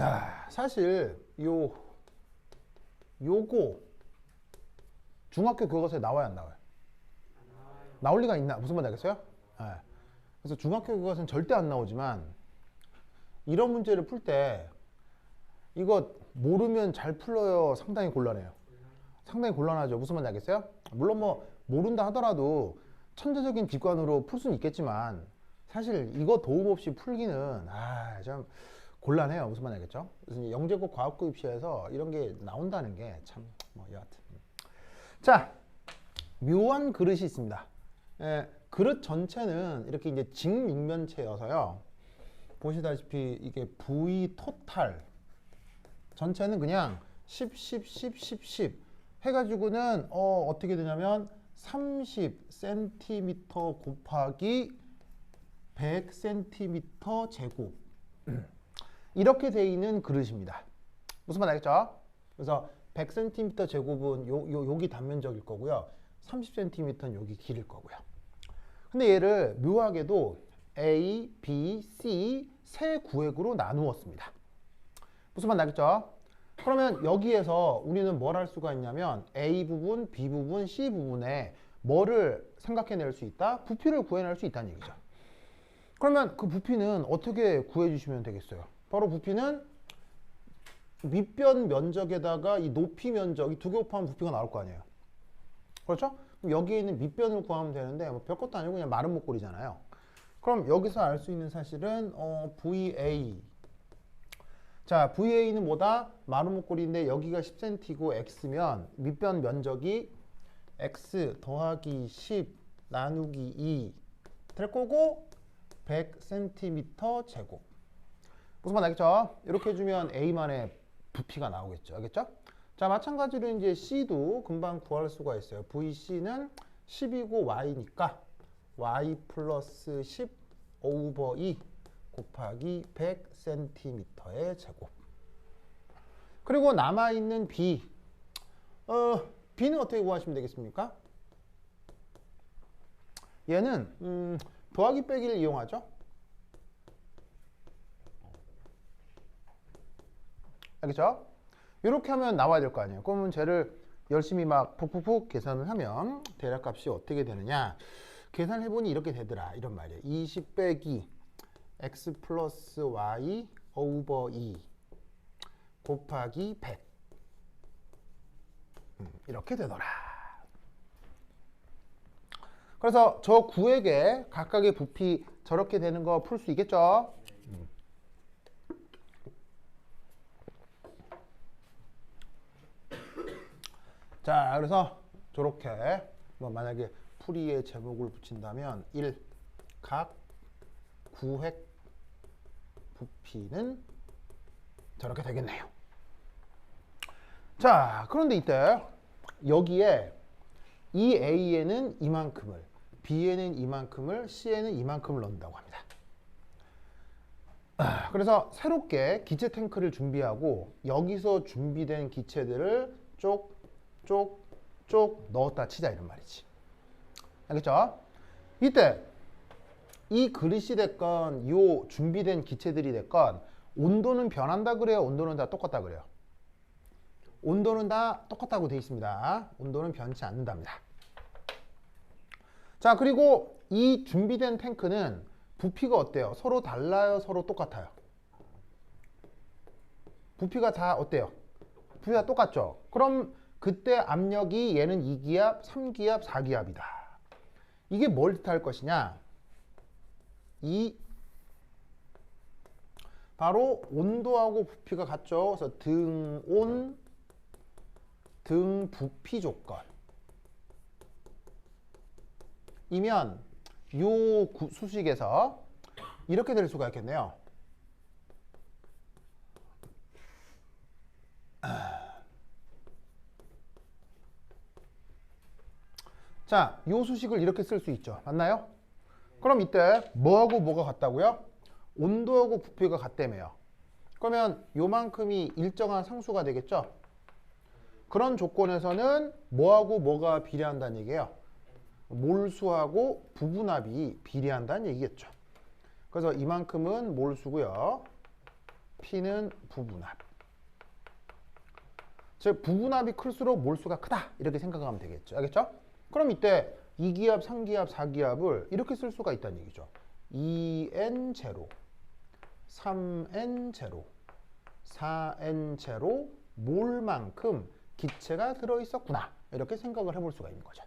자, 사실 요거 중학교 교과서에 나와야 안 나와요? 나올 리가 있나? 무슨 말인지 알겠어요? 네. 그래서 중학교 교과서는 절대 안 나오지만 이런 문제를 풀 때 이거 모르면 잘 풀어요? 상당히 곤란해요. 상당히 곤란하죠. 무슨 말인지 알겠어요? 물론 뭐 모른다 하더라도 천재적인 비관으로 풀 수는 있겠지만 사실 이거 도움 없이 풀기는 좀 곤란해요. 무슨 말인지 알겠죠? 그래서 영재고 과학고 입시에서 이런 게 나온다는 게 참 뭐 여하튼. 자, 묘한 그릇이 있습니다. 그릇 전체는 이렇게 이제 직육면체여서요. 보시다시피 이게 V 토탈 전체는 그냥 10, 10, 10, 10, 10 해가지고는 어떻게 되냐면 30cm 곱하기 100cm 제곱 이렇게 돼 있는 그릇입니다. 무슨 말 알겠죠? 그래서 100cm 제곱은 여기 단면적일 거고요. 30cm는 여기 길일 거고요. 근데 얘를 묘하게도 A, B, C 세 구획으로 나누었습니다. 무슨 말 알겠죠? 그러면 여기에서 우리는 뭘 할 수가 있냐면 A 부분, B 부분, C 부분에 뭐를 생각해낼 수 있다? 부피를 구해낼 수 있다는 얘기죠. 그러면 그 부피는 어떻게 구해주시면 되겠어요? 바로 부피는 밑변 면적에다가 이 높이 면적, 이 두 개 곱하면 부피가 나올 거 아니에요. 그렇죠? 그럼 여기에 있는 밑변을 구하면 되는데 뭐 별것도 아니고 그냥 마른 목골이잖아요. 그럼 여기서 알 수 있는 사실은 VA. 자, VA는 뭐다? 마른 목골인데 여기가 10cm고 X면 밑변 면적이 X 더하기 10 나누기 2 될 거고 100cm 제곱. 무슨 말 알겠죠? 이렇게 해주면 A만의 부피가 나오겠죠. 알겠죠? 자, 마찬가지로 이제 C도 금방 구할 수가 있어요. VC는 10이고 Y니까 Y 플러스 10 오버 2 곱하기 100cm의 제곱. 그리고 남아있는 B. B는 어떻게 구하시면 되겠습니까? 얘는 더하기 빼기를 이용하죠. 알겠죠? 이렇게 하면 나와야 될 거 아니에요. 그러면 쟤를 열심히 막 푹푹푹 계산을 하면 대략값이 어떻게 되느냐. 계산해보니 이렇게 되더라. 이런 말이에요. 20 빼기 x 플러스 y 오버 2 곱하기 100 이렇게 되더라. 그래서 저 구획에 각각의 부피 저렇게 되는 거 풀 수 있겠죠? 자, 그래서 저렇게 뭐 만약에 풀이의 제목을 붙인다면 1. 각 구획 부피는 저렇게 되겠네요. 자, 그런데 이때 여기에 이 A에는 이만큼을, B에는 이만큼을, C에는 이만큼을 넣는다고 합니다. 그래서 새롭게 기체 탱크를 준비하고 여기서 준비된 기체들을 쪽 넣었다 치자 이런 말이지. 알겠죠? 이때 이 그릇이 됐건 요 준비된 기체들이 됐건 온도는 변한다 그래요? 온도는 다 똑같다 그래요? 온도는 다 똑같다고 되어 있습니다. 온도는 변치 않는답니다. 자, 그리고 이 준비된 탱크는 부피가 어때요? 서로 달라요? 서로 똑같아요? 부피가 다 어때요? 부피가 똑같죠? 그럼 그때 압력이 얘는 2기압, 3기압, 4기압이다. 이게 뭘 뜻할 것이냐? 바로 온도하고 부피가 같죠. 그래서 등온, 등부피 조건. 이면 요 수식에서 이렇게 될 수가 있겠네요. 자, 요 수식을 이렇게 쓸 수 있죠. 맞나요? 그럼 이때 뭐하고 뭐가 같다고요? 온도하고 부피가 같다며요. 그러면 요만큼이 일정한 상수가 되겠죠? 그런 조건에서는 뭐하고 뭐가 비례한다는 얘기예요? 몰수하고 부분압이 비례한다는 얘기겠죠. 그래서 이만큼은 몰수고요. P는 부분합. 즉 부분합이 클수록 몰수가 크다 이렇게 생각하면 되겠죠. 알겠죠? 그럼 이때 2기압, 3기압, 4기압을 이렇게 쓸 수가 있다는 얘기죠. 2N0, 3N0, 4N0 몰만큼 기체가 들어있었구나 이렇게 생각을 해볼 수가 있는 거죠.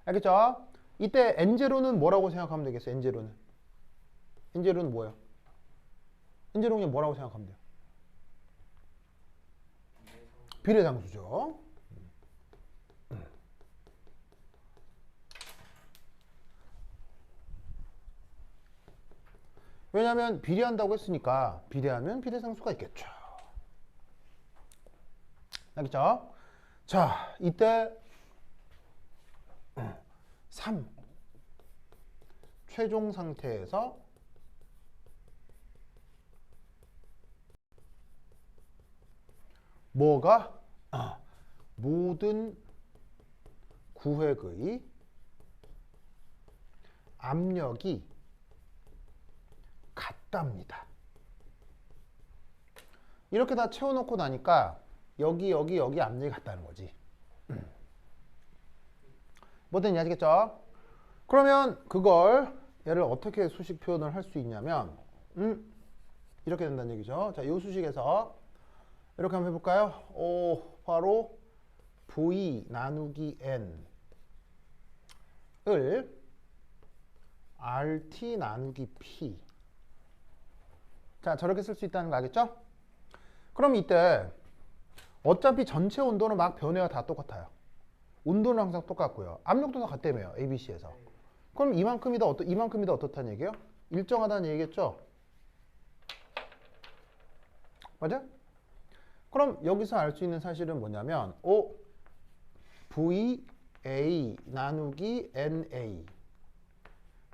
알겠죠? 이때 N0는 뭐라고 생각하면 되겠어요? N0는 뭐예요? N0는 그냥 뭐라고 생각하면 돼요? 비례상수죠. 왜냐하면 비례한다고 했으니까 비례하면 비례상수가 있겠죠. 알겠죠? 자, 이때 3 최종 상태에서 뭐가 모든 구획의 압력이 같답니다. 이렇게 다 채워놓고 나니까 여기 압력이 같다는 거지. 뭐든지 아시겠죠? 그러면 그걸 얘를 어떻게 수식 표현을 할 수 있냐면 이렇게 된다는 얘기죠. 자, 이 수식에서 이렇게 한번 해볼까요? 바로 V 나누기 N을 RT 나누기 P. 자, 저렇게 쓸 수 있다는 거 알겠죠? 그럼 이때 어차피 전체 온도는 막 변해야 다 똑같아요. 온도는 항상 똑같고요. 압력도 다 같다며요. ABC에서. 그럼 이만큼이다 어떻다는 얘기예요? 일정하다는 얘기겠죠? 맞아? 그럼 여기서 알 수 있는 사실은 뭐냐면 VA 나누기 NA,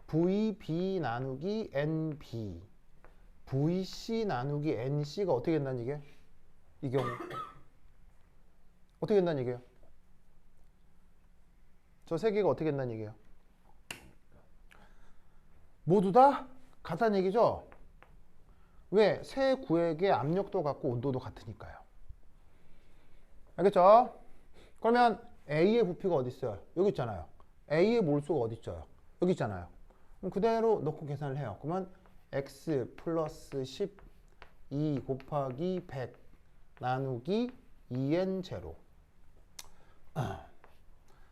VB 나누기 NB, VC 나누기 NC가 어떻게 된다는 얘기예요? 이 경우 어떻게 된다는 얘기예요? 저 세 개가 어떻게 된다는 얘기예요? 모두 다 같다는 얘기죠? 왜? 세 구획의 압력도 같고 온도도 같으니까요. 알겠죠? 그러면 A의 부피가 어디 있어요? 여기 있잖아요. A의 몰수가 어디 있어요? 여기 있잖아요. 그럼 그대로 넣고 계산을 해요. 그러면 X 플러스 12 곱하기 100 나누기 2N0.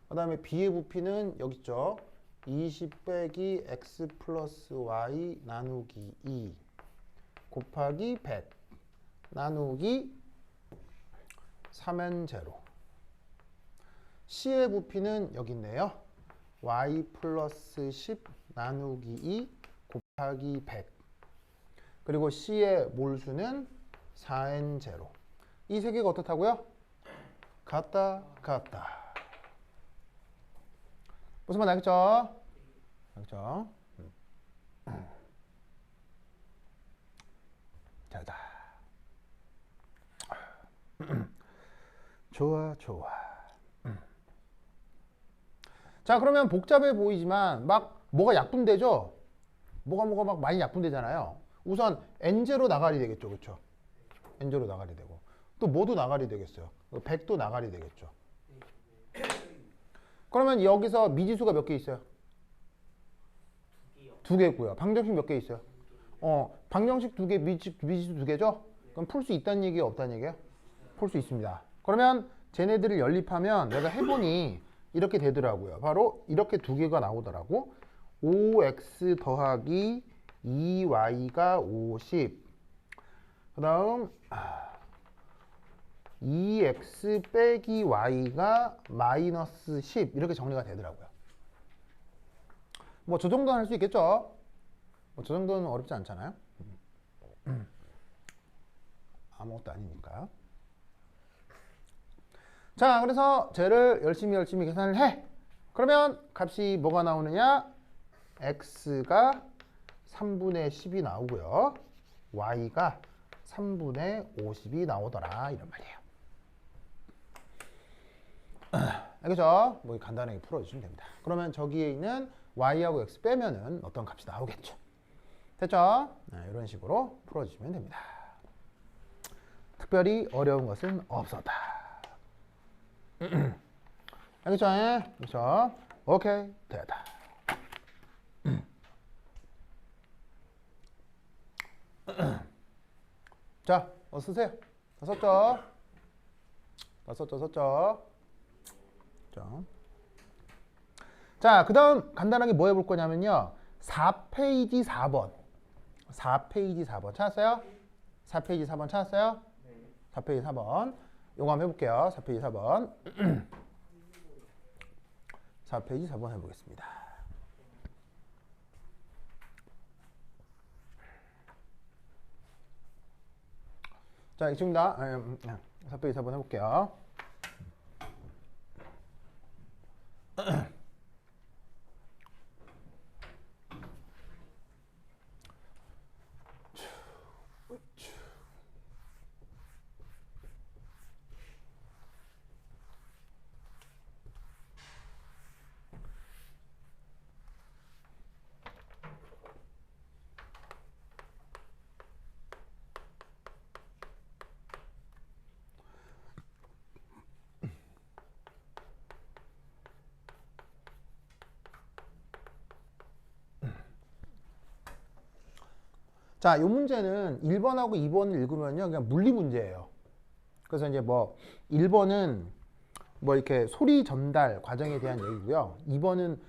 그 다음에 B의 부피는 여기 있죠. 20 빼기 X 플러스 Y 나누기 2 곱하기 100 나누기 3N0. C의 부피는 여기 있네요. Y 플러스 10 나누기 2 곱하기 100. 그리고 C의 몰수는 4N0. 이 세 개가 어떻다고요? 같다. 무슨 말 알겠죠? 알겠죠? 잘다. 좋아. 자, 그러면 복잡해 보이지만 막 뭐가 약분되죠? 뭐가 막 많이 약분되잖아요. 우선 N0 나가리 되겠죠. 그렇죠? N0 나가리 되고. 또 뭐도 나가리 되겠어요. 100도 나가리 되겠죠. 그러면 여기서 미지수가 몇 개 있어요? 두 개고요. 방정식 몇 개 있어요? 방정식 두 개, 미지수 두 개죠? 그럼 풀 수 있다는 얘기예요? 없다는 얘기예요? 풀 수 있습니다. 그러면 쟤네들을 연립하면 내가 해보니 이렇게 되더라고요. 바로 이렇게 두 개가 나오더라고. 5x 더하기 2y가 50. 그 다음 2x 빼기 y가 마이너스 10 이렇게 정리가 되더라고요. 뭐 저 정도는 할 수 있겠죠? 뭐 저 정도는 어렵지 않잖아요. 아무것도 아니니까. 자, 그래서 쟤를 열심히 계산을 해. 그러면 값이 뭐가 나오느냐? x가 3분의 10이 나오고요. y가 3분의 50이 나오더라. 이런 말이에요. 알겠죠? 뭐 간단하게 풀어주시면 됩니다. 그러면 저기에 있는 y하고 x 빼면은 어떤 값이 나오겠죠. 됐죠? 이런 식으로 풀어주시면 됩니다. 특별히 어려운 것은 없었다. 알겠죠? 그렇죠? 오케이, 됐다. 자, 쓰세요. 다 썼죠? 다 썼죠? 자, 그 다음 간단하게 뭐 해볼 거냐면요. 4페이지 4번. 4페이지 4번 찾았어요? 4페이지 4번 찾았어요? 4페이지 4번. 요거 한번 해볼게요. 4페이지 4번. 4페이지 4번 해보겠습니다. 자, 지금다 4페이지 4번 해볼게요. 자, 이 문제는 1번하고 2번을 읽으면요. 그냥 물리 문제예요. 그래서 이제 뭐 1번은 뭐 이렇게 소리 전달 과정에 대한 얘기고요. 2번은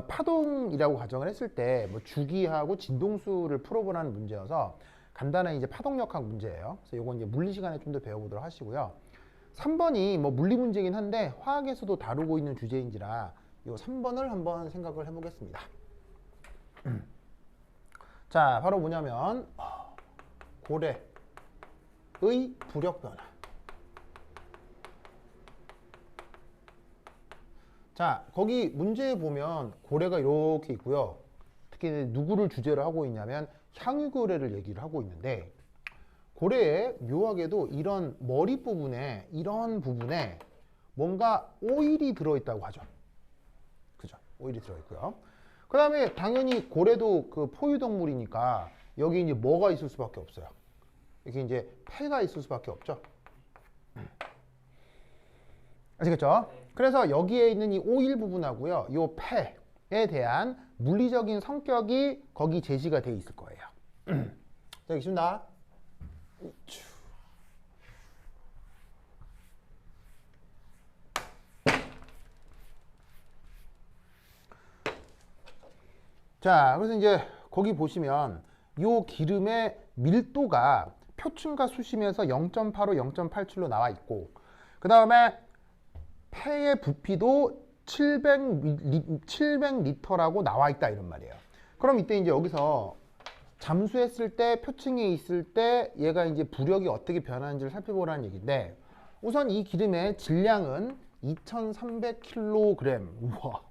파동이라고 가정을 했을 때 뭐 주기하고 진동수를 풀어보라는 문제여서 간단한 이제 파동력학 문제예요. 그래서 이건 이제 물리 시간에 좀 더 배워보도록 하시고요. 3번이 뭐 물리 문제긴 한데 화학에서도 다루고 있는 주제인지라 이 3번을 한번 생각을 해보겠습니다. 자, 바로 뭐냐면 고래의 부력 변화. 자, 거기 문제에 보면 고래가 이렇게 있고요. 특히 누구를 주제로 하고 있냐면 향유고래를 얘기를 하고 있는데 고래에 묘하게도 이런 머리 부분에 이런 부분에 뭔가 오일이 들어있다고 하죠. 그죠? 오일이 들어있고요. 그 다음에 당연히 고래도 그 포유동물이니까 여기 이제 뭐가 있을 수밖에 없어요. 이렇게 이제 폐가 있을 수밖에 없죠. 아시겠죠? 그래서 여기에 있는 이 오일 부분하고요, 이 폐에 대한 물리적인 성격이 거기 제시가 돼 있을 거예요. 자, 여기있습니다. 자, 그래서 이제 거기 보시면 이 기름의 밀도가 표층과 수심에서 0.85, 0.87로 나와 있고, 그 다음에 폐의 부피도 700리터라고 나와 있다 이런 말이에요. 그럼 이때 이제 여기서 잠수했을 때 표층에 있을 때 얘가 이제 부력이 어떻게 변하는지를 살펴보라는 얘기인데, 우선 이 기름의 질량은 2300kg. 우와.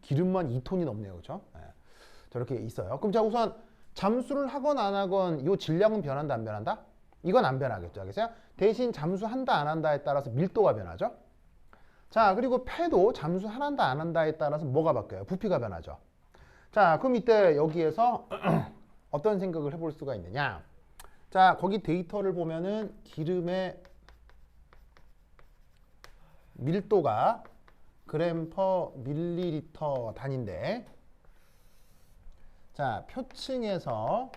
기름만 2톤이 넘네요. 그렇죠? 네. 저렇게 있어요. 그럼 자, 우선 잠수를 하건 안 하건 이 질량은 변한다 안 변한다? 이건 안 변하겠죠. 알겠어요? 대신 잠수한다 안 한다에 따라서 밀도가 변하죠. 자, 그리고 폐도 잠수한다 안 한다에 따라서 뭐가 바뀌어요? 부피가 변하죠. 자, 그럼 이때 여기에서 어떤 생각을 해볼 수가 있느냐? 자, 거기 데이터를 보면은 기름의 밀도가 그램 퍼 밀리리터 단위인데, 자, 표층에서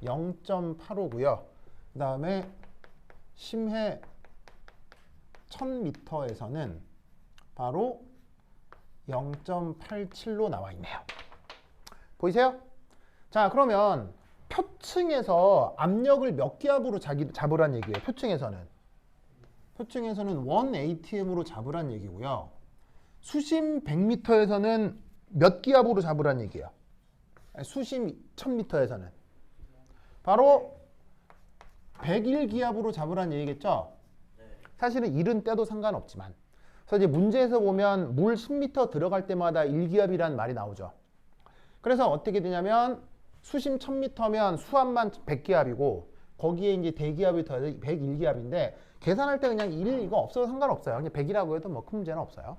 0.85고요. 그 다음에 심해 1000m에서는 바로 0.87로 나와 있네요. 보이세요? 자, 그러면 표층에서 압력을 몇 기압으로 잡으란 얘기예요. 표층에서는 1atm으로 잡으란 얘기고요. 수심 100m에서는 몇 기압으로 잡으란 얘기예요. 수심 1000m에서는 바로 101기압으로 잡으란 얘기겠죠. 사실은 일은 떼도 상관없지만, 그래서 이제 문제에서 보면 물 10m 들어갈 때마다 1기압이라는 말이 나오죠. 그래서 어떻게 되냐면 수심 1000m면 수압만 100기압이고 거기에 이제 대기압이 더해서 101기압인데, 계산할 때 그냥 1 이거 없어도 상관없어요. 그냥 100이라고 해도 뭐 큰 문제는 없어요.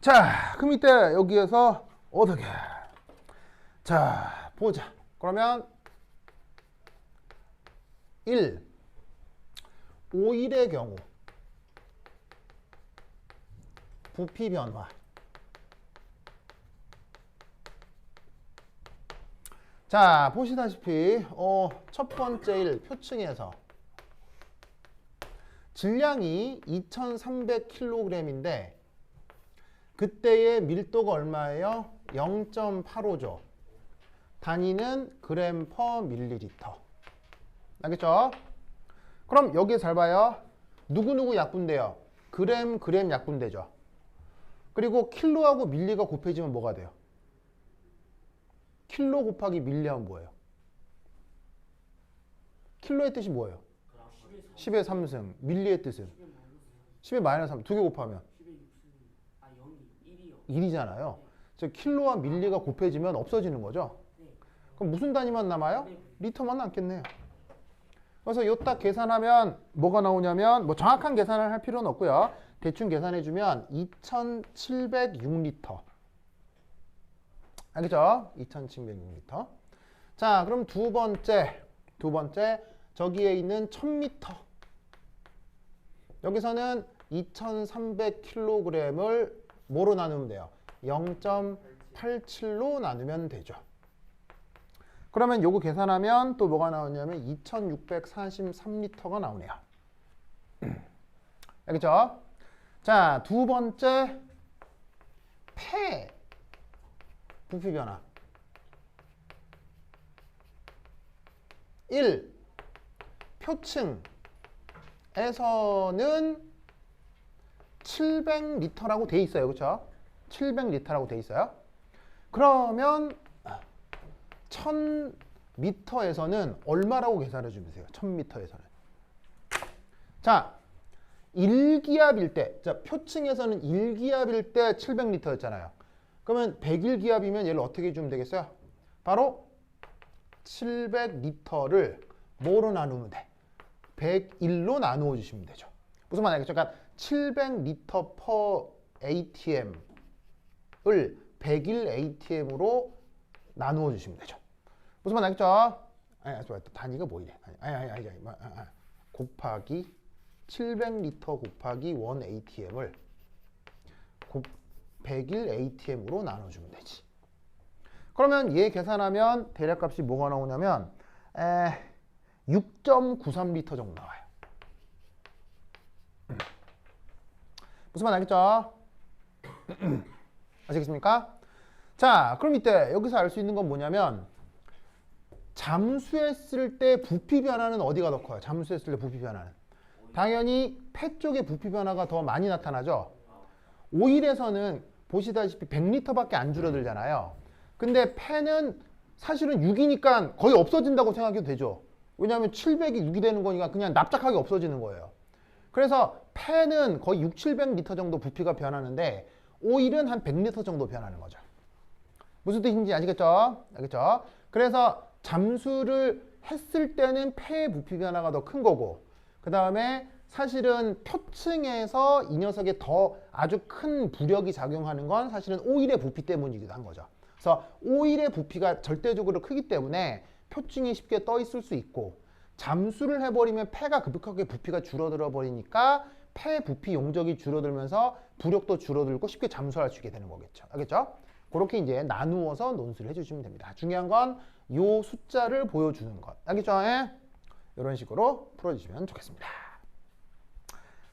자, 그럼 이때 여기에서 어떻게? 자, 보자. 그러면 1. 오일의 경우 부피 변화. 자, 보시다시피 첫 번째 1 표층에서 질량이 2300kg인데 그때의 밀도가 얼마예요? 0.85죠. 단위는 그램 퍼 밀리리터. 알겠죠? 그럼 여기 잘 봐요. 누구누구 약분돼요? 그램 약분되죠. 그리고 킬로하고 밀리가 곱해지면 뭐가 돼요? 킬로 곱하기 밀리 하면 뭐예요? 킬로의 뜻이 뭐예요? 10의 3승. 밀리의 뜻은? 10의 마이너스 3. 두 개 곱하면? 1이잖아요. 그래서 킬로와 밀리가 곱해지면 없어지는 거죠. 그럼 무슨 단위만 남아요? 리터만 남겠네요. 그래서 요 딱 계산하면 뭐가 나오냐면 뭐 정확한 계산을 할 필요는 없고요. 대충 계산해주면 2706리터. 알겠죠? 2706리터. 자, 그럼 두 번째 저기에 있는 1000m. 여기서는 2300kg을 뭐로 나누면 돼요? 0.87로 나누면 되죠. 그러면 요거 계산하면 또 뭐가 나오냐면 2643리터가 나오네요. 알겠죠? 자, 두 번째 폐 부피 변화. 1. 표층에서는 700리터라고 돼 있어요. 그렇죠? 700리터라고 돼 있어요. 그러면 1000m에서는 얼마라고 계산해 주면 돼요? 1000m에서는. 자, 1기압일 때, 자, 표층에서는 1기압일 때 700리터였잖아요. 그러면 101기압이면 얘를 어떻게 주면 되겠어요? 바로 700리터를 뭐로 나누면 돼? 101로 나누어 주시면 되죠. 무슨 말 알겠죠? 그러니까 700리터 per ATM을 101 ATM으로 나누어 주시면 되죠. 무슨 말 알겠죠? 단위가 뭐이래? 곱하기 700리터 곱하기 1 ATM을 101 ATM으로 나눠주면 되지. 그러면 얘 계산하면 대략값이 뭐가 나오냐면 6.93리터 정도 나와요. 무슨 말 알겠죠? 아시겠습니까? 자, 그럼 이때 여기서 알 수 있는 건 뭐냐면 잠수했을 때 부피 변화는 어디가 더 커요? 잠수했을 때 부피 변화는 당연히 폐 쪽의 부피 변화가 더 많이 나타나죠. 오일에서는 보시다시피 100리터밖에 안 줄어들잖아요. 근데 폐는 사실은 6이니까 거의 없어진다고 생각해도 되죠. 왜냐하면 700이 6이 되는 거니까 그냥 납작하게 없어지는 거예요. 그래서 폐는 거의 6, 700리터 정도 부피가 변하는데 오일은 한 100리터 정도 변하는 거죠. 무슨 뜻인지 아시겠죠? 알겠죠? 그래서 잠수를 했을 때는 폐의 부피 변화가 더 큰 거고 그 다음에 사실은 표층에서 이 녀석에 더 아주 큰 부력이 작용하는 건 사실은 오일의 부피 때문이기도 한 거죠. 그래서 오일의 부피가 절대적으로 크기 때문에 표층이 쉽게 떠 있을 수 있고 잠수를 해버리면 폐가 급격하게 부피가 줄어들어 버리니까 폐 부피 용적이 줄어들면서 부력도 줄어들고 쉽게 잠수할 수 있게 되는 거겠죠. 알겠죠? 그렇게 이제 나누어서 논술을 해주시면 됩니다. 중요한 건 요 숫자를 보여주는 것. 알겠죠? 예? 이런 식으로 풀어주시면 좋겠습니다.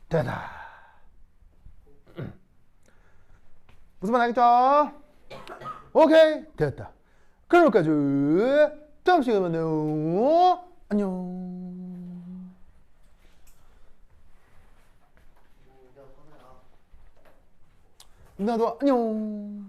됐다. 무슨 말 알겠죠? 오케이, 됐다. 그럼 여기까지. 다음 시간에 만나요. 안녕. 나도 안녕.